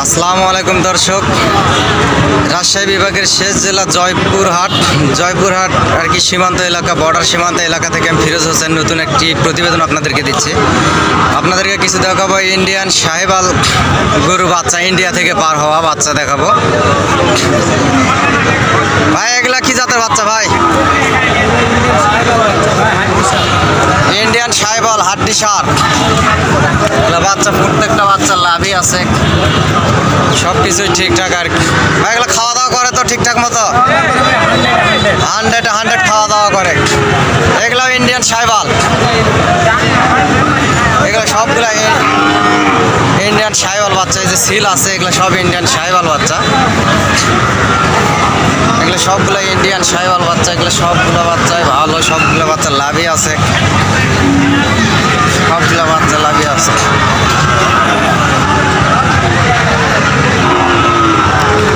আসসালামু আলাইকুম দর্শক, রাজশাহী বিভাগের শেষ জেলা জয়পুরহাট আর কি সীমান্ত এলাকা, বর্ডার সীমান্ত এলাকা থেকে আমি ফিরোজ হোসেন নতুন একটি প্রতিবেদন আপনাদেরকে দিচ্ছি। আপনাদেরকে কিছু দেখাবো ইন্ডিয়ান সাহেবাল গরু বাচ্চা, ইন্ডিয়া থেকে পার হওয়া বাচ্চা দেখাবো। ভাই এগুলা কি জাতের বাচ্চা ভাই? ইন্ডিয়ান সাহেবাল হাড্ডি সার বাচ্চা, প্রত্যেকটা বাচ্চার লাভই আছে, সব কিছুই ঠিকঠাক আর কি। ভাই এগুলো খাওয়া দাওয়া করে তো ঠিকঠাক মতো? 100 খাওয়া দাওয়া করে। এগুলো ইন্ডিয়ান সাহেবাল, এগুলো সবগুলো ইন্ডিয়ান সাহেবাল বাচ্চা। এই যে সিল আছে, এগুলো সব ইন্ডিয়ান সাহেবাল বাচ্চা, এগুলো সবগুলো ইন্ডিয়ান সাহেবাল বাচ্চা। এগুলো সবগুলো বাচ্চাই ভালো, সবগুলো বাচ্চার লাভই আছে, সবগুলো বাচ্চা লাভই আছে।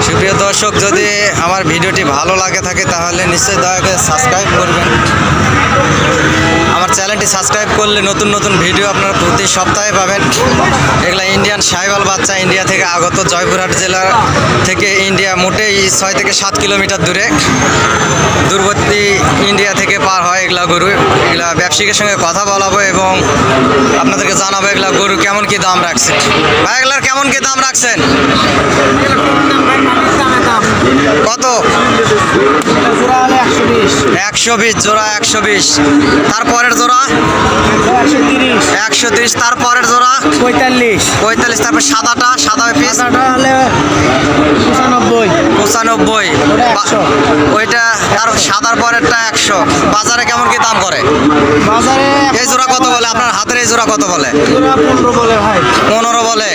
সুপ্রিয় দর্শক, যদি আমার ভিডিওটি ভালো লাগে থাকে তাহলে নিশ্চয়ই দয়া করে সাবস্ক্রাইব করবেন। আমার চ্যানেলটি সাবস্ক্রাইব করলে নতুন নতুন ভিডিও আপনারা প্রতি সপ্তাহে পাবেন। এগুলা ইন্ডিয়ান সাহিওয়াল বাচ্চা, ইন্ডিয়া থেকে আগত, জয়পুরহাট জেলা থেকে ইন্ডিয়া মোটেই 6 থেকে 7 কিলোমিটার দূরবর্তী ইন্ডিয়া থেকে পার হয় এগুলা গরু। এগুলা ব্যবসায়ীর সঙ্গে কথা বলাবো এবং আপনাদেরকে জানাবো এগুলা গরু কেমন কি দাম রাখছে। ভাই এগুলার কেমন কি দাম রাখছেন? কত? 120 জোড়া, 120। তারপরের জোড়া 130, তারপরের জোড়া 45। তারপর সাদা পিস 95। ওইটা তার সাদার পরেরটা 100। বাজারে কেমন কি দাম করে? বাজারে এই জোড়া কত বলে? আপনার হাতের এই জোড়া কত বলে? 15 বলে ভাই। 15 বলে।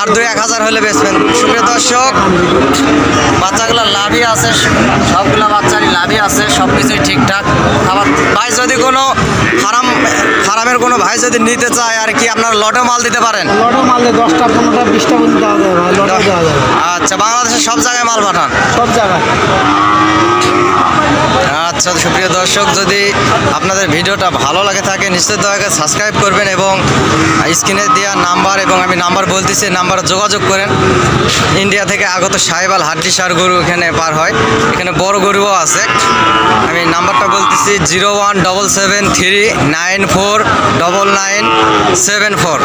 আর 2-1000 হলে বেচবেন। সুপ্রিয় দর্শক, বাচ্চাগুলো লাভই আছে, সবগুলো বাচ্চারই লাভই আছে, সব কিছুই ঠিকঠাক। আবার ভাই যদি কোনো ফার্মের কোনো ভাই যদি নিতে চায় আর কি, আপনার লটে মাল দিতে পারেন? লটে মাল 10টা 15টা 20টা পর্যন্ত দেওয়া যায় ভাই, লটে দেওয়া যায়। আচ্ছা, বাংলাদেশের সব জায়গায় মাল পাঠান? সব জায়গায়। আচ্ছা সুপ্রিয় দর্শক, যদি আপনাদের ভিডিওটা ভালো লাগে থাকে নিশ্চয়ই দয়া করে সাবস্ক্রাইব করবেন এবং স্ক্রিনে দেওয়া নাম্বার, এবং আমি নাম্বার বলতেছি, নাম্বারে যোগাযোগ করেন। ইন্ডিয়া থেকে আগত সাহেবাল হাড্ডি সার গরু এখানে পার হয়। এখানে বড় গরুও আছে। আমি নাম্বারটা বলতেছি 01773949974।